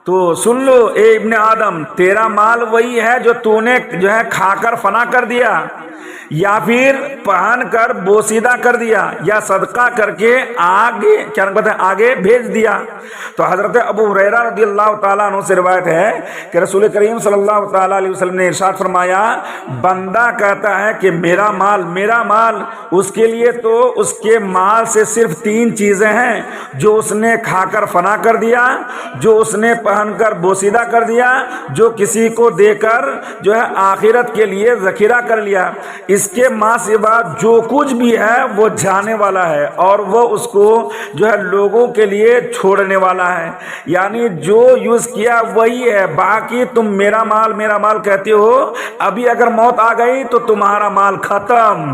تو سن لو اے ابن آدم، تیرا مال وہی ہے جو تو نے جو ہے کھا کر فنا کر دیا، یا پھر پہن کر بوسیدہ کر دیا، یا صدقہ کر کے آگے کیا کہتے ہیں آگے بھیج دیا۔ تو حضرت ابو ہریرہ رضی اللہ تعالیٰ عنہ سے روایت ہے کہ رسول کریم صلی اللہ تعالیٰ علیہ وسلم نے ارشاد فرمایا، بندہ کہتا ہے کہ میرا مال میرا مال، اس کے لیے تو اس کے مال سے صرف 3 چیزیں ہیں، جو اس نے کھا کر فنا کر دیا، جو اس نے پہن کر بوسیدہ کر دیا، جو کسی کو دے کر جو ہے آخرت کے لیے ذخیرہ کر لیا۔ اس کے ماں سوا جو کچھ بھی ہے وہ جانے والا ہے، اور وہ اس کو جو ہے لوگوں کے لیے چھوڑنے والا ہے، یعنی جو یوز کیا وہی ہے، باقی تم میرا مال کہتے ہو، ابھی اگر موت آ گئی تو تمہارا مال ختم،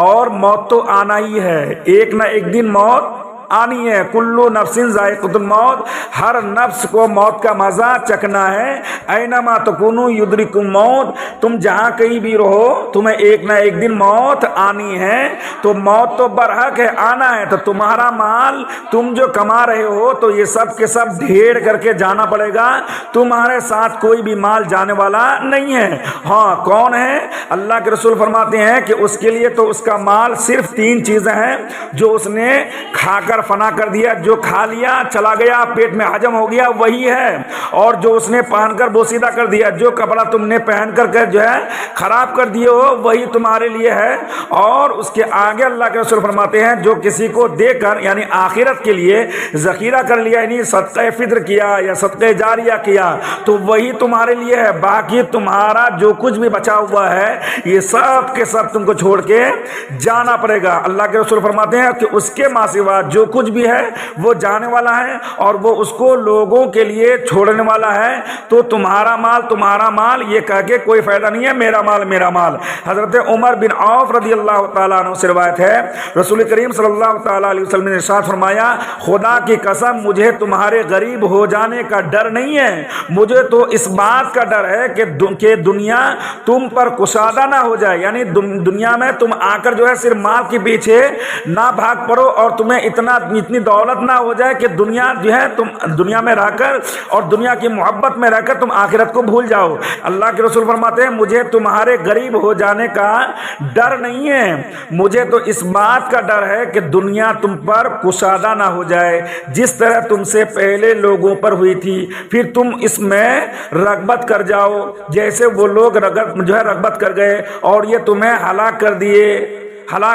اور موت تو آنا ہی ہے، ایک نہ ایک دن موت آنی ہے۔ کلو نفس ذائقۃ الموت، ہر نفس کو موت کا مزہ چکھنا ہے۔ اینما تکونوا یدرککم الموت، تم جہاں کہیں بھی رہو تمہیں ایک نہ ایک دن موت آنی ہے، تو موت تو برحق ہے، آنا ہے، تو تمہارا مال تم جو کما رہے ہو تو یہ سب کے سب ڈھیر کر کے جانا پڑے گا، تمہارے ساتھ کوئی بھی مال جانے والا نہیں ہے۔ ہاں کون ہے؟ اللہ کے رسول فرماتے ہیں کہ اس کے لیے تو اس کا مال صرف 3 چیزیں ہیں جو اس نے کھا کر فنا کر دیا، جو کھا لیا چلا گیا پیٹ میں ہجم ہو گیا وہی ہے، اور جو اس نے پہن کر بوسیدہ کر دیا، جو کپڑا تم نے پہن کر جو ہے خراب کر دیے ہو وہی تمہارے لیے ہے۔ اور اس کے آگے اللہ کے رسول فرماتے ہیں جو کسی کو دے کر یعنی آخرت کے لیے ذخیرہ کر لیا، یعنی صدقہ فطر کیا یا صدقہ جاریہ کیا، تو وہی تمہارے لیے ہے، باقی تمہارا جو کچھ بھی بچا ہوا ہے یہ سب کے سب تم کو چھوڑ کے جانا پڑے گا۔ اللہ کے رسول فرماتے ہیں کہ اس کے ماں سوا جو کچھ بھی ہے وہ جانے والا ہے، اور وہ اس کو لوگوں کے لیے چھوڑنے والا ہے، تو تمہارا مال یہ کہہ کے کوئی فائدہ نہیں ہے، میرا مال۔ حضرت عمر بن عوف رضی اللہ تعالیٰ عنہ سے روایت ہے، رسول کریم صلی اللہ تعالیٰ علیہ وسلم نے ارشاد فرمایا، خدا کی قسم مجھے تمہارے غریب ہو جانے کا ڈر نہیں ہے، مجھے تو اس بات کا ڈر ہے کہ دنیا تم پر کشادہ نہ ہو جائے، یعنی دنیا میں تم آ کر جو ہے صرف مال کے پیچھے نہ بھاگ پڑو، اور تمہیں اتنی دولت نہ ہو جائے کہ دنیا جو ہے تم دنیا میں رہ کر اور دنیا کی محبت میں رہ کر تم آخرت کو بھول جاؤ۔ اللہ کے رسول فرماتے ہیں مجھے تمہارے غریب ہو جانے کا ڈر نہیں ہے، مجھے تو اس بات کا ڈر ہے کہ دنیا تم پر کشادہ نہ ہو جائے، جس طرح تم سے پہلے لوگوں پر ہوئی تھی، پھر تم اس میں رغبت کر جاؤ جیسے وہ لوگ جو ہے رغبت کر گئے، اور یہ تمہیں ہلاک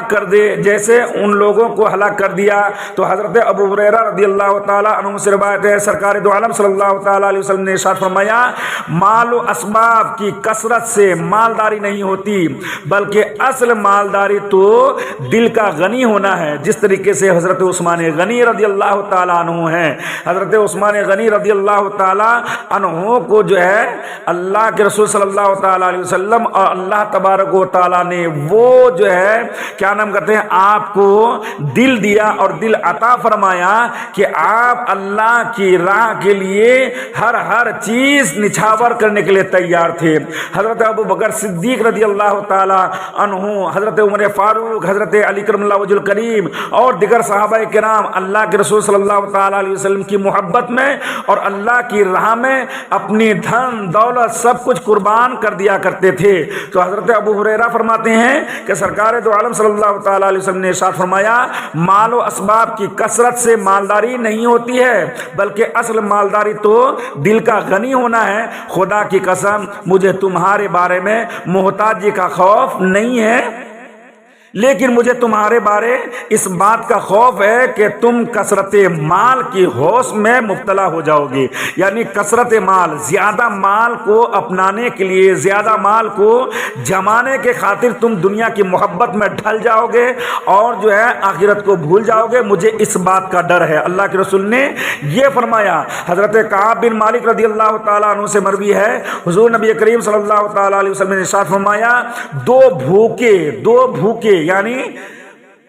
کر دے جیسے ان لوگوں کو ہلاک کر دیا۔ تو حضرت ابو ہریرہ رضی اللہ تعالیٰ عنہ سے روایت ہے، سرکار دو عالم صلی اللہ تعالیٰ علیہ وسلم نے ارشاد فرمایا، مال و اسباب کی کثرت سے مالداری نہیں ہوتی، بلکہ اصل مالداری تو دل کا غنی ہونا ہے، جس طریقے سے حضرت عثمان غنی رضی اللہ تعالیٰ عنہ ہیں۔ حضرت عثمان غنی رضی اللہ تعالیٰ عنہ کو جو ہے اللہ کے رسول صلی اللہ تعالیٰ علیہ وسلم اور اللہ تبارک و تعالیٰ نے وہ جو ہے کیا نام کرتے ہیں آپ کو دل دیا اور دل عطا فرمایا کہ آپ اللہ کی راہ کے لیے ہر چیز نچھاور کرنے کے لیے تیار تھے۔ حضرت ابو بکر صدیق رضی اللہ تعالی عنہ، حضرت عمر فاروق، حضرت علی کرم اللہ وجہ الکریم اور دیگر صحابہ کرام اللہ کے رسول صلی اللہ تعالی علیہ وسلم کی محبت میں اور اللہ کی راہ میں اپنی دھن دولت سب کچھ قربان کر دیا کرتے تھے۔ تو حضرت ابو ہریرہ فرماتے ہیں کہ سرکار دو عالم صلی اللہ تعالی علیہ وسلم نے ارشاد فرمایا، مال و اسباب کی کثرت سے مالداری نہیں ہوتی ہے، بلکہ اصل مالداری تو دل کا غنی ہونا ہے۔ خدا کی قسم مجھے تمہارے بارے میں محتاجی کا خوف نہیں ہے، لیکن مجھے تمہارے بارے اس بات کا خوف ہے کہ تم کثرت مال کی ہوش میں مبتلا ہو جاؤ گے، یعنی کثرت مال، زیادہ مال کو اپنانے کے لیے، زیادہ مال کو جمانے کے خاطر تم دنیا کی محبت میں ڈھل جاؤ گے اور جو ہے آخرت کو بھول جاؤ گے، مجھے اس بات کا ڈر ہے۔ اللہ کے رسول نے یہ فرمایا۔ حضرت کعب بن مالک رضی اللہ تعالیٰ عنہ سے مروی ہے، حضور نبی کریم صلی اللہ تعالیٰ علیہ وسلم نے ارشاد فرمایا، دو بھوکے یعنی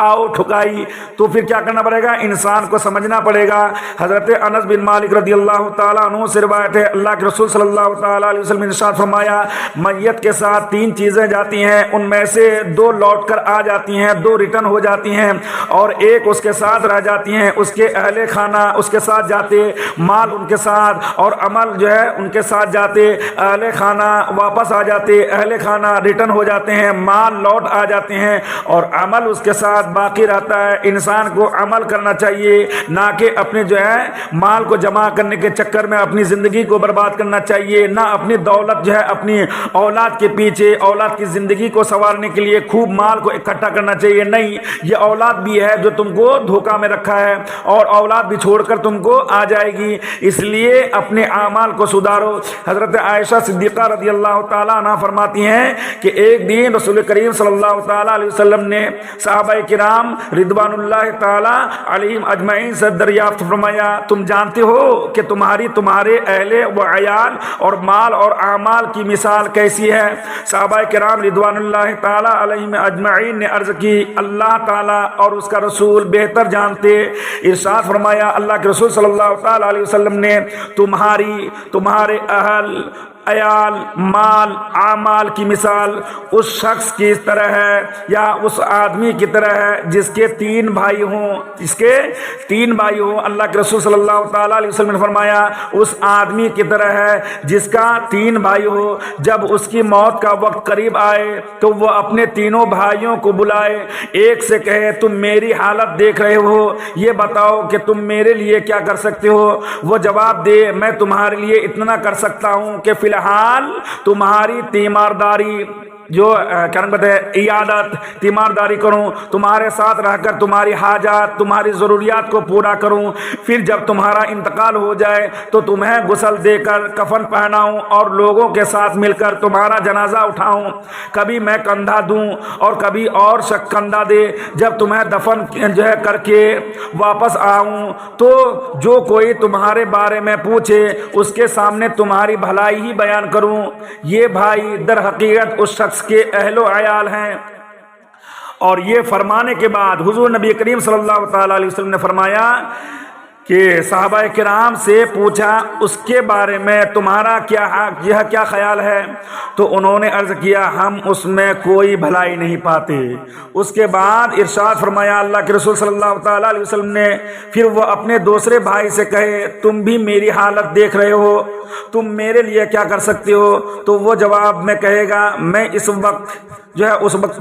کھاؤ ٹھکائی، تو پھر کیا کرنا پڑے گا؟ انسان کو سمجھنا پڑے گا۔ حضرت انس بن مالک رضی اللہ تعالیٰ عنہ سے روایت ہے، اللہ کے رسول صلی اللہ تعالیٰ علیہ وسلم نے ارشاد فرمایا، میت کے ساتھ 3 چیزیں جاتی ہیں، ان میں سے 2 لوٹ کر آ جاتی ہیں، 2 ریٹرن ہو جاتی ہیں، اور 1 اس کے ساتھ رہ جاتی ہیں۔ اس کے اہل خانہ اس کے ساتھ جاتے، مال ان کے ساتھ، اور عمل جو ہے ان کے ساتھ جاتے۔ اہل خانہ واپس آ جاتے، اہل خانہ ریٹرن ہو جاتے ہیں، مال لوٹ آ جاتے ہیں، اور عمل اس کے ساتھ باقی رہتا ہے۔ انسان کو عمل کرنا چاہیے، نہ کہ اپنے جو ہے مال کو جمع کرنے کے چکر میں اپنی زندگی کو برباد کرنا چاہیے، نہ اپنی دولت جو ہے اپنی اولاد کے پیچھے، اولاد کی زندگی کو سنوارنے کے لیے خوب مال کو اکٹھا کرنا چاہیے۔ نہیں، یہ اولاد بھی ہے جو تم کو دھوکہ میں رکھا ہے، اور اولاد بھی چھوڑ کر تم کو آ جائے گی، اس لیے اپنے اعمال کو سدھارو۔ حضرت عائشہ صدیقہ رضی اللہ تعالیٰ عنہ فرماتی ہیں کہ ایک دن رسول کریم صلی اللہ تعالیٰ علیہ وسلم نے صحابہ کرام رضوان اللہ تعالیٰ علیہم اجمعین سے دریافت فرمایا، تم جانتے ہو کہ تمہارے اہل و عیال اور مال اور اعمال کی مثال کیسی ہے؟ صحابہ کرام رضوان اللہ تعالیٰ علیہم اجمعین نے عرض کی، اللہ تعالیٰ اور اس کا رسول بہتر جانتے۔ ارشاد فرمایا اللہ کے رسول صلی اللہ تعالیٰ علیہ وسلم نے، تمہارے اہل عیال مال اعمال کی مثال اس شخص کی طرح ہے، یا اس آدمی کی طرح ہے جس کے 3 بھائی ہوں۔ اللہ کے رسول صلی اللہ تعالیٰ علیہ وسلم نے فرمایا، اس آدمی کی طرح ہے جس کا 3 بھائی ہو، جب اس کی موت کا وقت قریب آئے تو وہ اپنے تینوں بھائیوں کو بلائے، ایک سے کہے تم میری حالت دیکھ رہے ہو، یہ بتاؤ کہ تم میرے لیے کیا کر سکتے ہو؟ وہ جواب دے، میں تمہارے لیے اتنا کر سکتا ہوں کہ فی الحال تمہاری تیمارداری جو کیا نام کہتے ہیں عیادت، تیمارداری کروں، تمہارے ساتھ رہ کر تمہاری حاجات تمہاری ضروریات کو پورا کروں، پھر جب تمہارا انتقال ہو جائے تو تمہیں غسل دے کر کفن پہناؤں اور لوگوں کے ساتھ مل کر تمہارا جنازہ اٹھاؤں، کبھی میں کندھا دوں اور کبھی اور شخص کندھا دے، جب تمہیں دفن جو ہے کر کے واپس آؤں تو جو کوئی تمہارے بارے میں پوچھے اس کے سامنے تمہاری بھلائی ہی بیان کروں۔ یہ بھائی در حقیقت اس شخص کے اہل و عیال ہیں۔ اور یہ فرمانے کے بعد حضور نبی کریم صلی اللہ تعالیٰ علیہ وسلم نے فرمایا کہ صحابہ کرام سے پوچھا اس کے بارے میں تمہارا کیا خیال ہے؟ تو انہوں نے عرض کیا ہم اس میں کوئی بھلائی نہیں پاتے۔ اس کے بعد ارشاد فرمایا اللہ کے رسول صلی اللہ تعالیٰ علیہ وسلم نے، پھر وہ اپنے دوسرے بھائی سے کہے تم بھی میری حالت دیکھ رہے ہو، تم میرے لیے کیا کر سکتے ہو؟ تو وہ جواب میں کہے گا میں اس وقت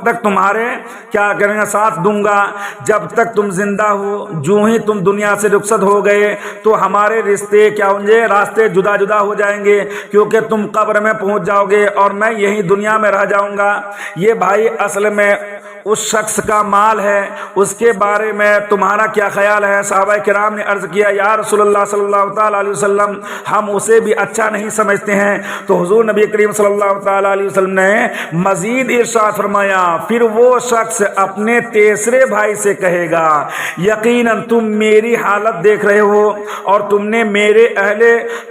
تک تمہارے کیا کریں گا ساتھ دوں گا جب تک تم زندہ ہو، جو ہی تم دنیا سے رخصت ہو گئے تو ہمارے رشتے کیا ہوں گے، راستے جدا جدا ہو جائیں گے، کیونکہ تم قبر میں پہنچ جاؤ گے اور میں یہی دنیا میں رہ جاؤں گا۔ یہ بھائی اصل میں اس شخص کا مال ہے، اس کے بارے میں تمہارا کیا خیال ہے؟ صحابہ کرام نے عرض کیا یا رسول اللہ صلی اللہ تعالیٰ علیہ وسلم ہم اسے بھی اچھا نہیں سمجھتے ہیں۔ تو حضور نبی کریم صلی اللہ تعالیٰ علیہ وسلم نے مزید ارشاد فرمایا پھر وہ شخص اپنے تیسرے بھائی سے کہے گا یقیناً تم میری حالت دیکھ رہے ہو اور تم نے میرے اہل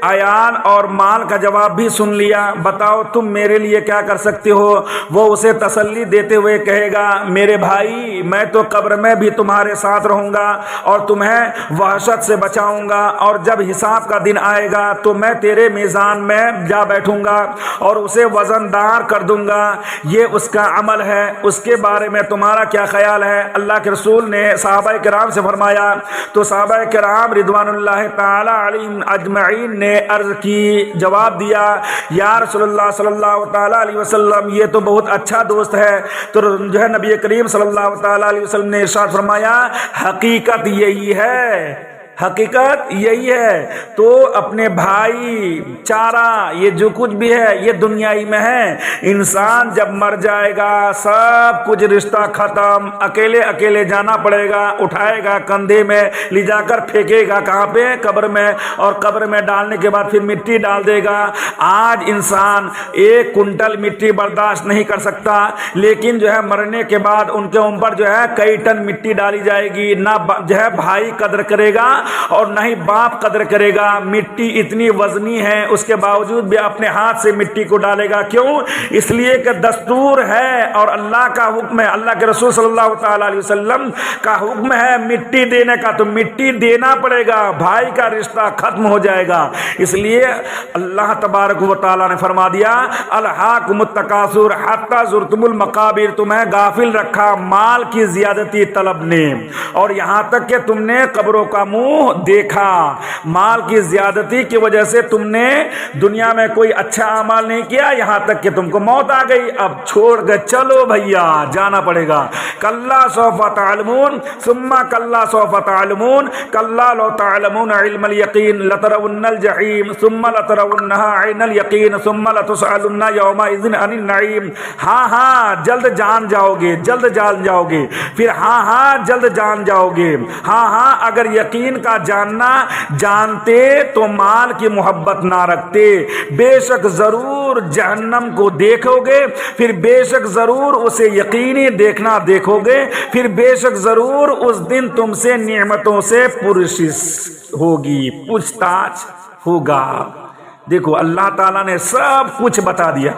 عیال اور مال کا جواب بھی سن لیا، بتاؤ تم میرے لیے کیا کر سکتے ہو؟ وہ اسے تسلی دیتے ہوئے کہے گا میرے بھائی میں تو قبر میں بھی تمہارے ساتھ رہوں گا اور تمہیں وحشت سے بچاؤں گا، اور جب حساب کا دن آئے گا تو میں تیرے میزان میں جا بیٹھوں گا اور اسے وزن دار کر دوں گا، یہ اس کا عمل ہے، اس کے بارے میں تمہارا کیا خیال ہے؟ اللہ کے رسول نے صحابہ کرام سے فرمایا تو صحابہ کرام رضوان اللہ تعالی علیہم اجمعین نے عرض کی، جواب دیا یا رسول اللہ صلی اللہ تعالی علیہ وسلم یہ تو بہت اچھا دوست ہے۔ تو جو ہے نبی کریم صلی اللہ تعالیٰ علیہ وسلم نے ارشاد فرمایا حقیقت یہی ہے، حقیقت یہی ہے۔ تو اپنے بھائی چارہ یہ جو کچھ بھی ہے یہ دنیائی میں ہے، انسان جب مر جائے گا سب کچھ رشتہ ختم، اکیلے اکیلے جانا پڑے گا، اٹھائے گا کندھے میں لے جا کر پھینکے گا کہاں پہ؟ قبر میں، اور قبر میں ڈالنے کے بعد پھر مٹی ڈال دے گا۔ آج انسان 1 کنٹل مٹی برداشت نہیں کر سکتا، لیکن جو ہے مرنے کے بعد ان کے اوپر جو ہے کئی ٹن مٹی ڈالی جائے گی، نہ جو ہے بھائی قدر کرے گا اور نہ ہی باپ قدر کرے گا. مٹی اتنی وزنی ہے اس کے باوجود بھی اپنے ہاتھ سے مٹی کو ڈالے گا. کیوں؟ اس لیے کہ دستور ہے اور اللہ کا حکم ہے, اللہ کے رسول صلی اللہ تعالی علیہ وسلم کا حکم ہے مٹی دینے کا, تو مٹی دینا پڑے گا, بھائی کا رشتہ ختم ہو جائے گا. اس لیے اللہ تبارک و تعالی نے فرما دیا الہاکم التکاثر حتی زرتم المقابر, تمہیں غافل رکھا مال کی زیادتی طلب نے, اور یہاں تک کہ تم نے قبروں کا منہ دیکھا. مال کی زیادتی کی وجہ سے تم نے دنیا میں کوئی اچھا اعمال نہیں کیا, یہاں تک کہ تم کو موت آ گئی. اب چھوڑ کے چلو بھیا, جانا پڑے گا. کلا سوف تعلمون ثم کلا سوف تعلمون کلا لو تعلمون علم اليقین لترون الجحیم ثم لترونها عین الیقین ثم لتسألن یومئذ عن النعیم. ہاں ہاں جلد جان جاؤ گے, جلد جان جاؤ گے, پھر ہاں ہاں جلد جان جاؤ گے. ہاں ہاں اگر یقین کا جاننا جانتے تو مال کی محبت نہ رکھتے. بے شک ضرور جہنم کو دیکھو گے, پھر بے شک ضرور اسے یقینی دیکھنا دیکھو گے, پھر بے شک ضرور اس دن تم سے نعمتوں سے پرسش ہوگی, پوچھ تاچھ ہوگا. دیکھو اللہ تعالیٰ نے سب کچھ بتا دیا.